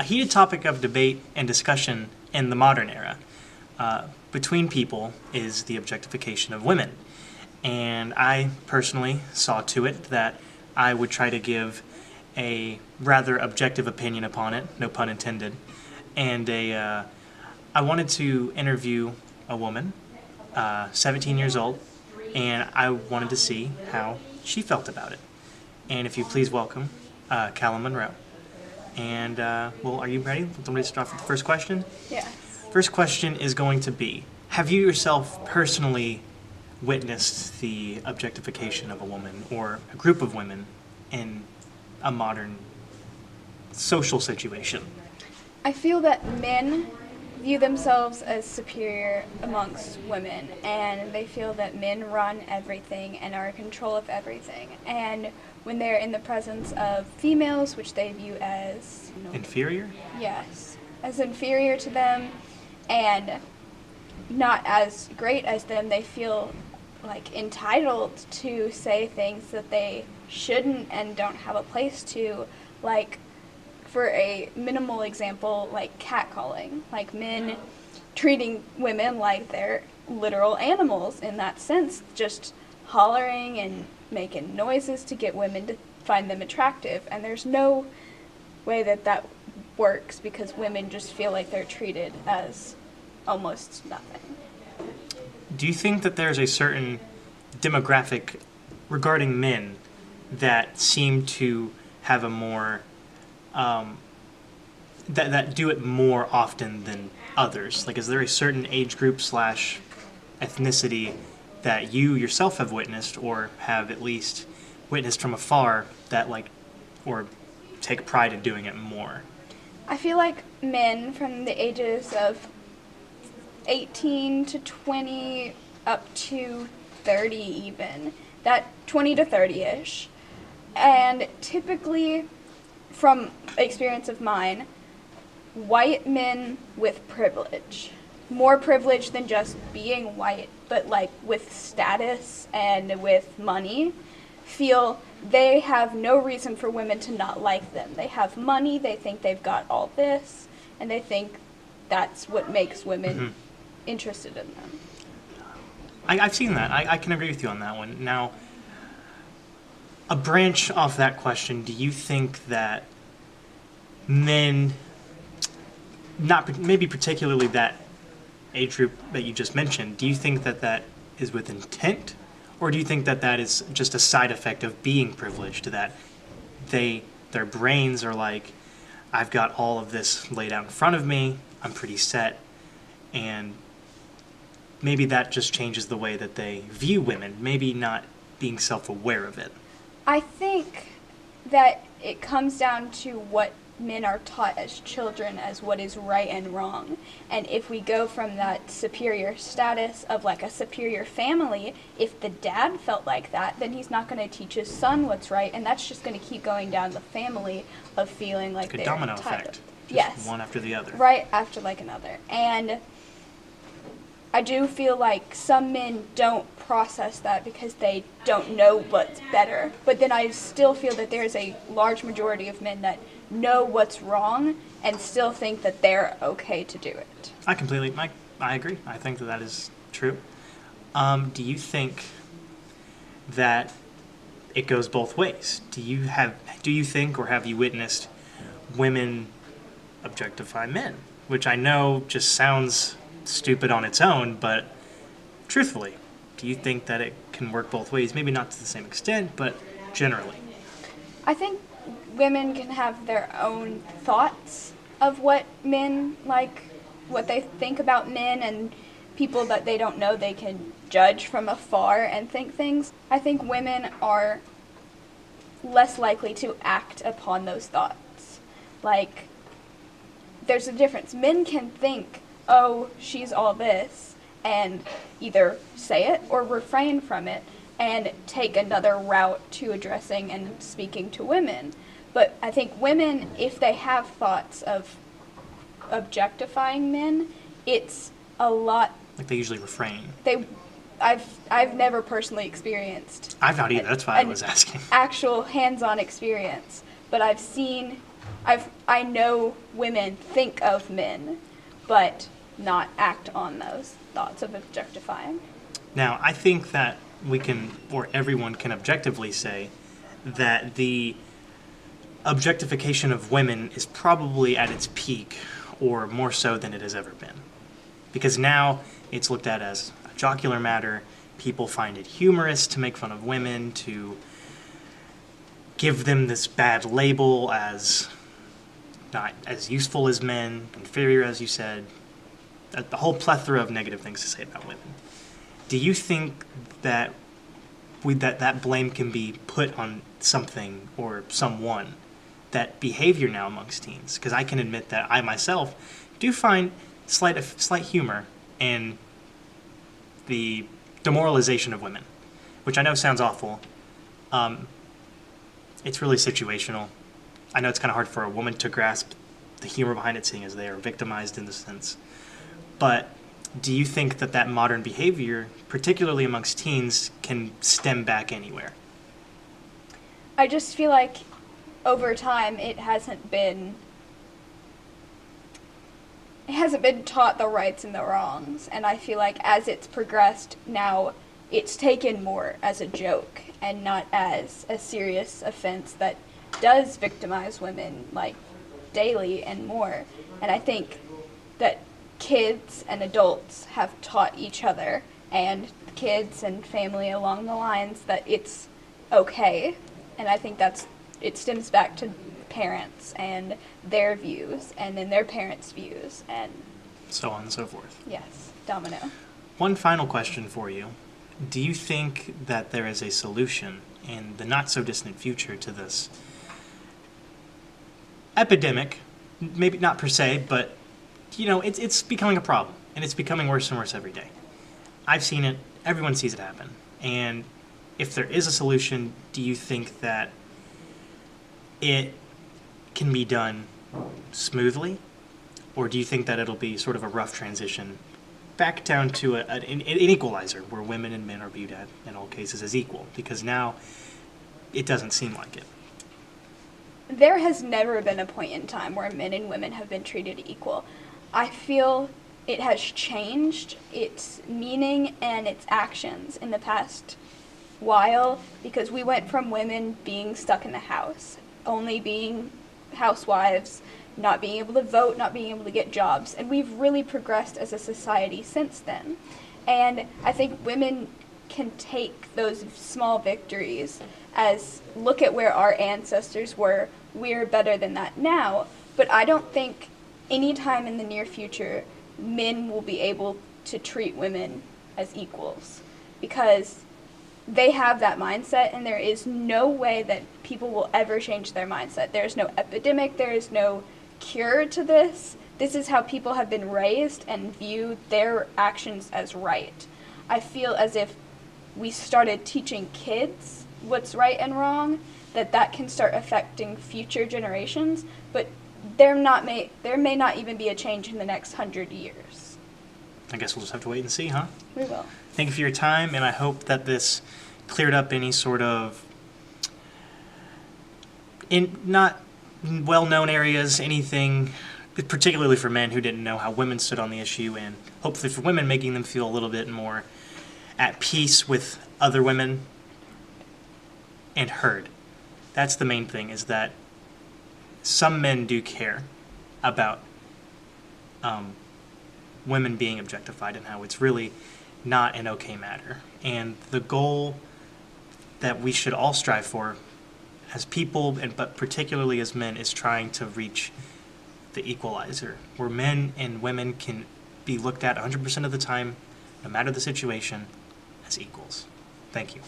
a heated topic of debate and discussion in the modern era between people is the objectification of women. And I personally saw to it that I would try to give a rather objective opinion upon it, no pun intended. And I wanted to interview a woman, 17 years old, and I wanted to see how she felt about it. And if you please welcome Calla Monroe. And, well, are you ready? Somebody start off with the first question? Yes. First question is going to be, have you yourself personally witnessed the objectification of a woman or a group of women in a modern social situation? I feel that men view themselves as superior amongst women, and they feel that men run everything and are in control of everything. And when they're in the presence of females, which they view as Inferior? Yes, as inferior to them and not as great as them, they feel like entitled to say things that they shouldn't and don't have a place to, like, for a minimal example, like catcalling, like men treating women like they're literal animals in that sense, just hollering and making noises to get women to find them attractive. And there's no way that that works because women just feel like they're treated as almost nothing. Do you think that there's a certain demographic regarding men that seem to have a more that do it more often than others? Like, is there a certain age group / ethnicity that you yourself have witnessed or have at least witnessed from afar that, like, or take pride in doing it more? I feel like men from the ages of 18 to 20 up to 30 even, that 20 to 30-ish, and typically, from experience of mine, white men with privilege. More privilege than just being white, but like with status and with money, feel they have no reason for women to not like them. They have money, they think they've got all this, and they think that's what makes women interested in them. I've seen that. I can agree with you on that one. Now, a branch off that question, do you think that men, not maybe particularly that age group that you just mentioned, do you think that that is with intent, or do you think that that is just a side effect of being privileged, that their brains are like, I've got all of this laid out in front of me, I'm pretty set, and maybe that just changes the way that they view women, maybe not being self-aware of it? I think that it comes down to what men are taught as children as what is right and wrong. And if we go from that superior status of like a superior family, if the dad felt like that, then he's not going to teach his son what's right, and that's just going to keep going down the family of feeling like they're domino entitled. effect. Just yes. One after the other. Right after like another. And I do feel like some men don't process that because they don't know what's better. But then I still feel that there's a large majority of men that know what's wrong and still think that they're okay to do it. I agree. I think that that is true. Do you think that it goes both ways? Do you think or have you witnessed women objectify men? Which I know just sounds stupid on its own, but truthfully, do you think that it can work both ways? Maybe not to the same extent, but generally. I think women can have their own thoughts of what men like, what they think about men, and people that they don't know they can judge from afar and think things. I think women are less likely to act upon those thoughts. Like, there's a difference. Men can think, oh, she's all this, and either say it or refrain from it and take another route to addressing and speaking to women. But I think women, if they have thoughts of objectifying men, it's a lot. Like they usually refrain. I've never personally experienced. I've not either. That's why I was asking. Actual hands-on experience, but I've seen I know women think of men, but not act on those thoughts of objectifying. Now, I think that we can, or everyone can objectively say that the objectification of women is probably at its peak, or more so than it has ever been. Because now it's looked at as a jocular matter. People find it humorous to make fun of women, to give them this bad label as not as useful as men, inferior, as you said, the whole plethora of negative things to say about women. Do you think that that blame can be put on something or someone, that behavior now amongst teens? Because I can admit that I myself do find slight humor in the demoralization of women, which I know sounds awful. It's really situational. I know it's kind of hard for a woman to grasp the humor behind it, seeing as they are victimized in this sense. But do you think that that modern behavior, particularly amongst teens, can stem back anywhere? I just feel like over time it hasn't been taught the rights and the wrongs, and I feel like as it's progressed now, it's taken more as a joke and not as a serious offense that does victimize women like daily and more. And I think that kids and adults have taught each other and kids and family along the lines that it's okay, and I think it stems back to parents and their views and then their parents' views and so on and so forth. yes, domino. One final question for you. Do you think that there is a solution in the not so distant future to this epidemic? Maybe not per se, but it's becoming a problem, and it's becoming worse and worse every day. I've seen it. Everyone sees it happen. And if there is a solution, do you think that it can be done smoothly, or do you think that it'll be sort of a rough transition back down to an equalizer where women and men are viewed at, in all cases, as equal? Because now it doesn't seem like it. There has never been a point in time where men and women have been treated equal. I feel it has changed its meaning and its actions in the past while, because we went from women being stuck in the house, only being housewives, not being able to vote, not being able to get jobs, and we've really progressed as a society since then. And I think women can take those small victories as, look at where our ancestors were, we're better than that now, but I don't think any time in the near future men will be able to treat women as equals, because they have that mindset, and there is no way that people will ever change their mindset. There's no epidemic, there is no cure to this. This is how people have been raised and view their actions as right. I feel as if we started teaching kids what's right and wrong, that can start affecting future generations, but there may not even be a change in the next 100 years. I guess we'll just have to wait and see, huh? We will. Thank you for your time, and I hope that this cleared up any sort of not well-known areas, anything, particularly for men who didn't know how women stood on the issue, and hopefully for women, making them feel a little bit more at peace with other women and heard. That's the main thing, is that some men do care about women being objectified and how it's really not an okay matter. And the goal that we should all strive for as people, but particularly as men, is trying to reach the equalizer, where men and women can be looked at 100% of the time, no matter the situation, as equals. Thank you.